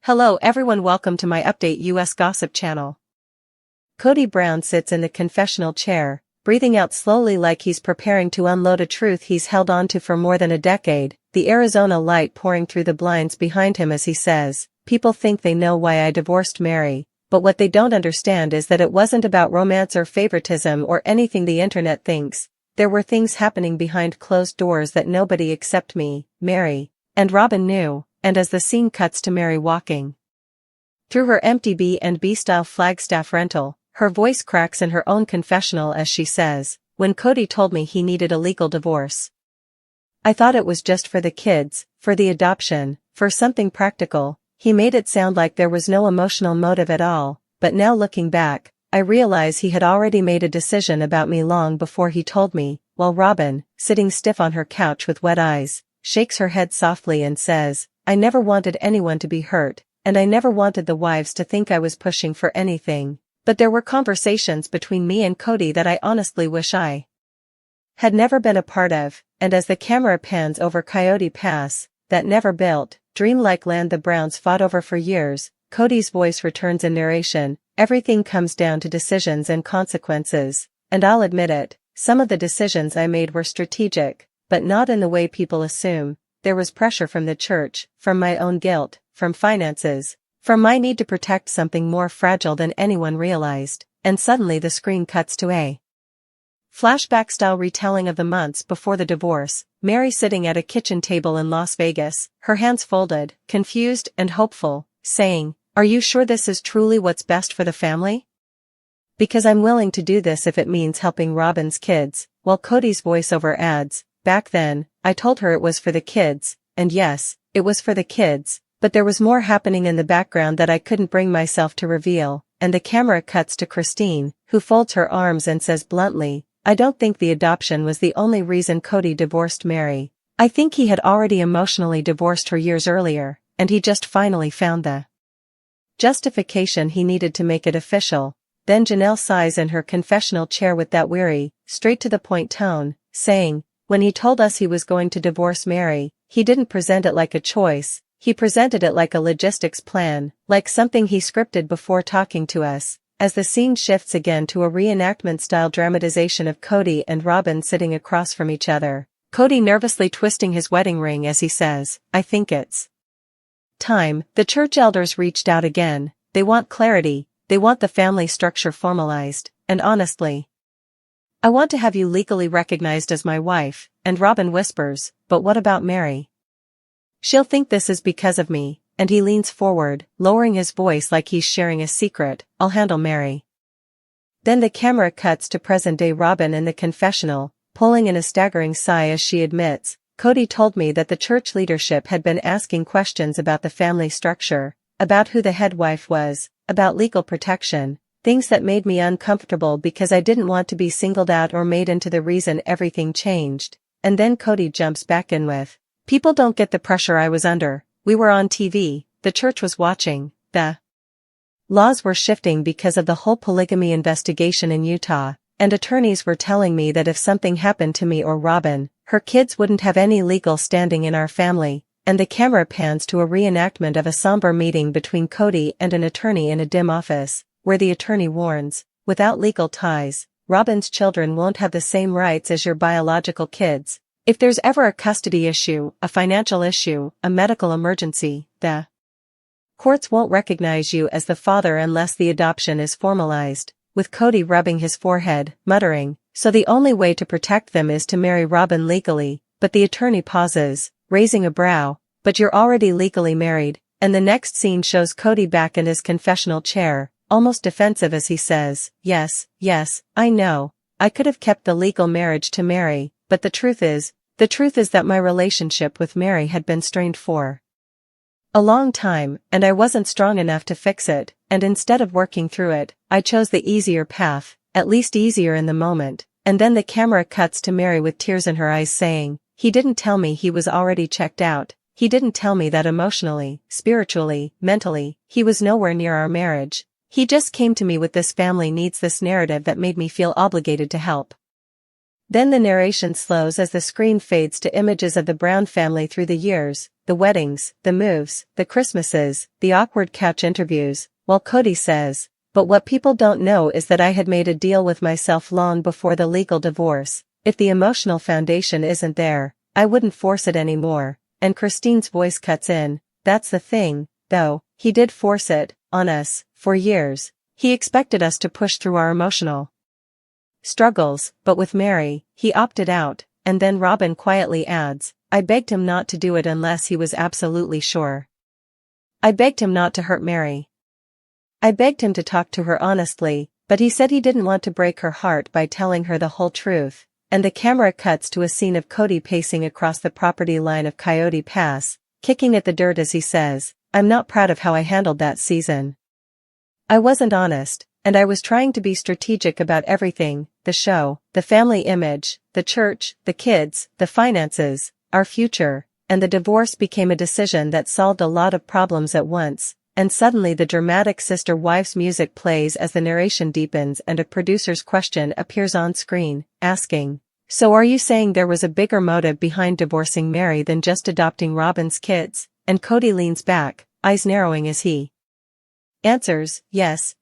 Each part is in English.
Hello everyone, welcome to my update US gossip channel. Kody Brown sits in the confessional chair, breathing out slowly like he's preparing to unload a truth he's held on to for more than a decade, the Arizona light pouring through the blinds behind him as he says, "People think they know why I divorced Meri, but what they don't understand is that it wasn't about romance or favoritism or anything the internet thinks. There were things happening behind closed doors that nobody except me, Meri, and Robyn knew." And as the scene cuts to Meri walking through her empty B&B style Flagstaff rental, her voice cracks in her own confessional as she says, "When Kody told me he needed a legal divorce, I thought it was just for the kids, for the adoption, for something practical." He made it sound like there was no emotional motive at all, but now looking back, I realize he had already made a decision about me long before he told me, while Robyn, sitting stiff on her couch with wet eyes, shakes her head softly and says, "I never wanted anyone to be hurt, and I never wanted the wives to think I was pushing for anything, but there were conversations between me and Kody that I honestly wish I had never been a part of." And as the camera pans over Coyote Pass, that never-built, dreamlike land the Browns fought over for years, Kody's voice returns in narration, "Everything comes down to decisions and consequences, and I'll admit it, some of the decisions I made were strategic, but not in the way people assume. There was pressure from the church, from my own guilt, from finances, from my need to protect something more fragile than anyone realized." And suddenly the screen cuts to a flashback-style retelling of the months before the divorce, Meri sitting at a kitchen table in Las Vegas, her hands folded, confused and hopeful, saying, "Are you sure this is truly what's best for the family? Because I'm willing to do this if it means helping Robyn's kids," while Kody's voiceover adds, "Back then, I told her it was for the kids, and yes, it was for the kids, but there was more happening in the background that I couldn't bring myself to reveal." And the camera cuts to Christine, who folds her arms and says bluntly, "I don't think the adoption was the only reason Kody divorced Meri. I think he had already emotionally divorced her years earlier, and he just finally found the justification he needed to make it official." Then Janelle sighs in her confessional chair with that weary, straight-to-the-point tone, saying, "When he told us he was going to divorce Meri, he didn't present it like a choice, he presented it like a logistics plan, like something he scripted before talking to us." As the scene shifts again to a reenactment-style dramatization of Kody and Robyn sitting across from each other, Kody nervously twisting his wedding ring as he says, "I think it's time." The church elders reached out again. They want clarity, they want the family structure formalized, and honestly, "I want to have you legally recognized as my wife." And Robyn whispers, "But what about Meri? She'll think this is because of me." And he leans forward, lowering his voice like he's sharing a secret, "I'll handle Meri." Then the camera cuts to present-day Robyn in the confessional, pulling in a staggering sigh as she admits, "Kody told me that the church leadership had been asking questions about the family structure, about who the head wife was, about legal protection, things that made me uncomfortable because I didn't want to be singled out or made into the reason everything changed." And then Kody jumps back in with, "People don't get the pressure I was under. We were on TV, the church was watching, the laws were shifting because of the whole polygamy investigation in Utah, and attorneys were telling me that if something happened to me or Robyn, her kids wouldn't have any legal standing in our family." And the camera pans to a reenactment of a somber meeting between Kody and an attorney in a dim office, where the attorney warns, "Without legal ties, Robyn's children won't have the same rights as your biological kids. If there's ever a custody issue, a financial issue, a medical emergency, the courts won't recognize you as the father unless the adoption is formalized." With Kody rubbing his forehead, muttering, "So the only way to protect them is to marry Robyn legally." But the attorney pauses, raising a brow, "But you're already legally married." And the next scene shows Kody back in his confessional chair, almost defensive as he says, Yes, I know, I could have kept the legal marriage to Meri, but the truth is that my relationship with Meri had been strained for a long time, and I wasn't strong enough to fix it, and instead of working through it, I chose the easier path, at least easier in the moment." And then the camera cuts to Meri with tears in her eyes saying, "He didn't tell me he was already checked out. He didn't tell me that emotionally, spiritually, mentally, he was nowhere near our marriage. He just came to me with this family needs this narrative that made me feel obligated to help." Then the narration slows as the screen fades to images of the Brown family through the years, the weddings, the moves, the Christmases, the awkward couch interviews, while Kody says, "But what people don't know is that I had made a deal with myself long before the legal divorce. If the emotional foundation isn't there, I wouldn't force it anymore." And Christine's voice cuts in, "That's the thing, though, he did force it, on us, for years. He expected us to push through our emotional struggles, but with Meri, he opted out." And then Robyn quietly adds, "I begged him not to do it unless he was absolutely sure. I begged him not to hurt Meri. I begged him to talk to her honestly, but he said he didn't want to break her heart by telling her the whole truth." And the camera cuts to a scene of Kody pacing across the property line of Coyote Pass, kicking at the dirt as he says, "I'm not proud of how I handled that season. I wasn't honest, and I was trying to be strategic about everything, the show, the family image, the church, the kids, the finances, our future, and the divorce became a decision that solved a lot of problems at once." And suddenly the dramatic sister-wives music plays as the narration deepens and a producer's question appears on screen, asking, "So are you saying there was a bigger motive behind divorcing Meri than just adopting Robyn's kids?" And Kody leans back, eyes narrowing as he answers, "Yes,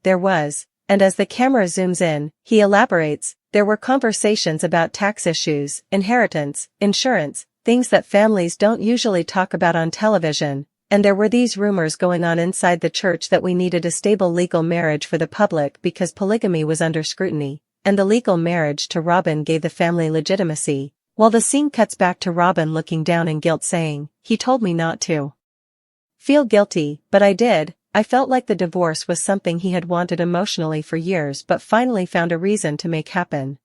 there was." And as the camera zooms in, he elaborates, "There were conversations about tax issues, inheritance, insurance, things that families don't usually talk about on television. And there were these rumors going on inside the church that we needed a stable legal marriage for the public because polygamy was under scrutiny, and the legal marriage to Robyn gave the family legitimacy." While the scene cuts back to Robyn looking down in guilt saying, "He told me not to feel guilty, but I did. I felt like the divorce was something he had wanted emotionally for years but finally found a reason to make happen."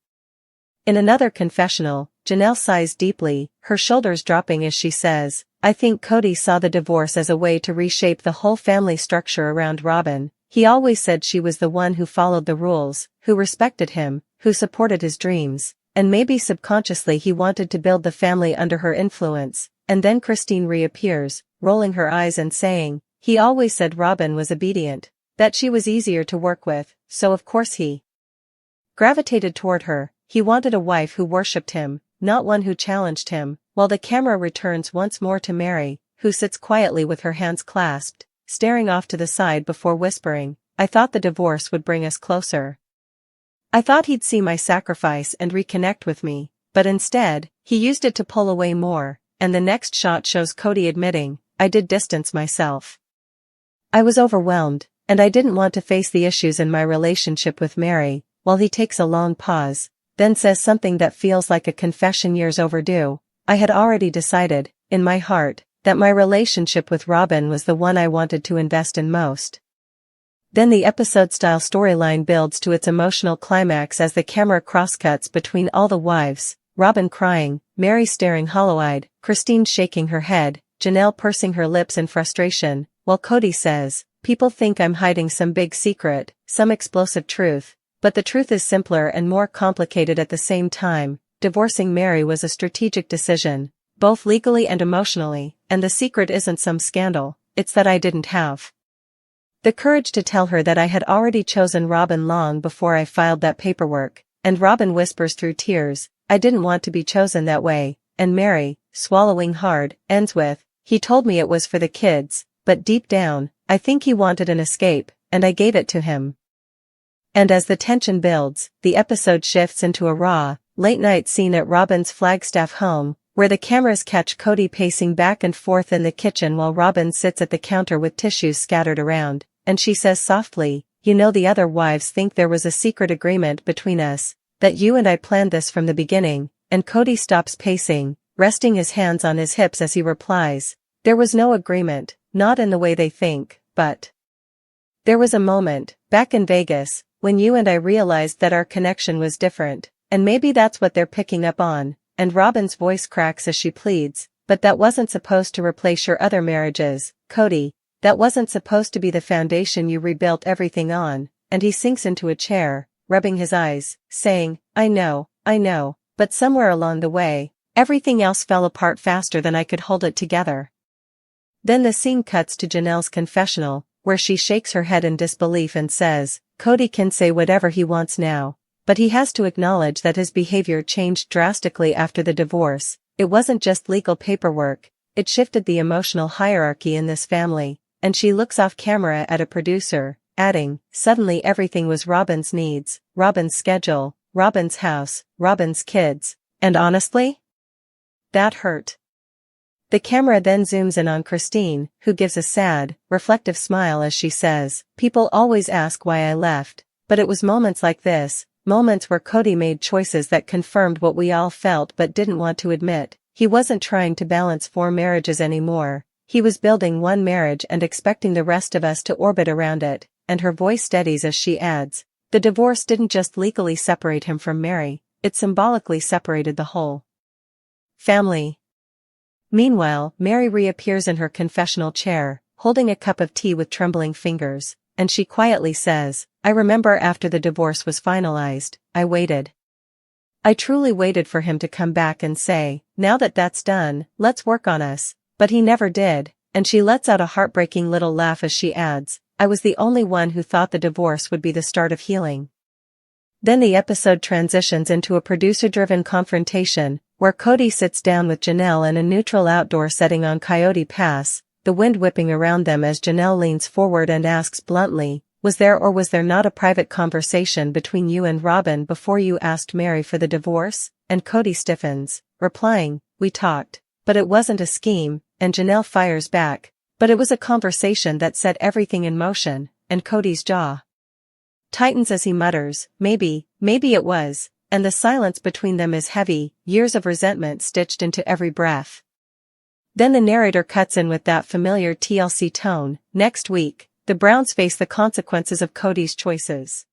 In another confessional, Janelle sighs deeply, her shoulders dropping as she says, "I think Kody saw the divorce as a way to reshape the whole family structure around Robyn. He always said she was the one who followed the rules, who respected him, who supported his dreams, and maybe subconsciously he wanted to build the family under her influence." And then Christine reappears, rolling her eyes and saying, "He always said Robyn was obedient, that she was easier to work with, so of course he gravitated toward her. He wanted a wife who worshipped him, not one who challenged him." While the camera returns once more to Meri, who sits quietly with her hands clasped, staring off to the side before whispering, "I thought the divorce would bring us closer. I thought he'd see my sacrifice and reconnect with me, but instead, he used it to pull away more." And the next shot shows Kody admitting, "I did distance myself. I was overwhelmed, and I didn't want to face the issues in my relationship with Meri." While he takes a long pause, then says something that feels like a confession years overdue, "I had already decided, in my heart, that my relationship with Robyn was the one I wanted to invest in most." Then the episode-style storyline builds to its emotional climax as the camera crosscuts between all the wives, Robyn crying, Meri staring hollow-eyed, Christine shaking her head, Janelle pursing her lips in frustration, while Kody says, "People think I'm hiding some big secret, some explosive truth, but the truth is simpler and more complicated at the same time. Divorcing Meri was a strategic decision, both legally and emotionally, and the secret isn't some scandal, it's that I didn't have the courage to tell her that I had already chosen Robyn long before I filed that paperwork." And Robyn whispers through tears, "I didn't want to be chosen that way." And Meri, swallowing hard, ends with, "He told me it was for the kids, but deep down, I think he wanted an escape, and I gave it to him." And as the tension builds, the episode shifts into a raw, late-night scene at Robyn's Flagstaff home, where the cameras catch Kody pacing back and forth in the kitchen while Robyn sits at the counter with tissues scattered around, and she says softly, "You know the other wives think there was a secret agreement between us, that you and I planned this from the beginning." And Kody stops pacing, resting his hands on his hips as he replies, "There was no agreement, not in the way they think, but there was a moment, back in Vegas, when you and I realized that our connection was different, and maybe that's what they're picking up on." And Robyn's voice cracks as she pleads, "But that wasn't supposed to replace your other marriages, Kody. That wasn't supposed to be the foundation you rebuilt everything on." And he sinks into a chair, rubbing his eyes, saying, I know, but somewhere along the way, everything else fell apart faster than I could hold it together." Then the scene cuts to Janelle's confessional, where she shakes her head in disbelief and says, "Kody can say whatever he wants now. But he has to acknowledge that his behavior changed drastically after the divorce. It wasn't just legal paperwork, it shifted the emotional hierarchy in this family, and she looks off camera at a producer, adding, "Suddenly everything was Robyn's needs, Robyn's schedule, Robyn's house, Robyn's kids, and honestly? That hurt." The camera then zooms in on Christine, who gives a sad, reflective smile as she says, "People always ask why I left, but it was moments like this, moments where Kody made choices that confirmed what we all felt but didn't want to admit. He wasn't trying to balance 4 marriages anymore, he was building one marriage and expecting the rest of us to orbit around it," and her voice steadies as she adds, "The divorce didn't just legally separate him from Meri, it symbolically separated the whole family." Meanwhile, Meri reappears in her confessional chair, holding a cup of tea with trembling fingers, and she quietly says, "I remember after the divorce was finalized, I waited. I truly waited for him to come back and say, 'Now that that's done, let's work on us,' but he never did," and she lets out a heartbreaking little laugh as she adds, "I was the only one who thought the divorce would be the start of healing." Then the episode transitions into a producer-driven confrontation, where Kody sits down with Janelle in a neutral outdoor setting on Coyote Pass, the wind whipping around them as Janelle leans forward and asks bluntly, "Was there or was there not a private conversation between you and Robyn before you asked Meri for the divorce?" And Kody stiffens, replying, "We talked, but it wasn't a scheme," and Janelle fires back, "But it was a conversation that set everything in motion," and Kody's jaw tightens as he mutters, maybe it was," and the silence between them is heavy, years of resentment stitched into every breath. Then the narrator cuts in with that familiar TLC tone, "Next week, the Browns face the consequences of Kody's choices."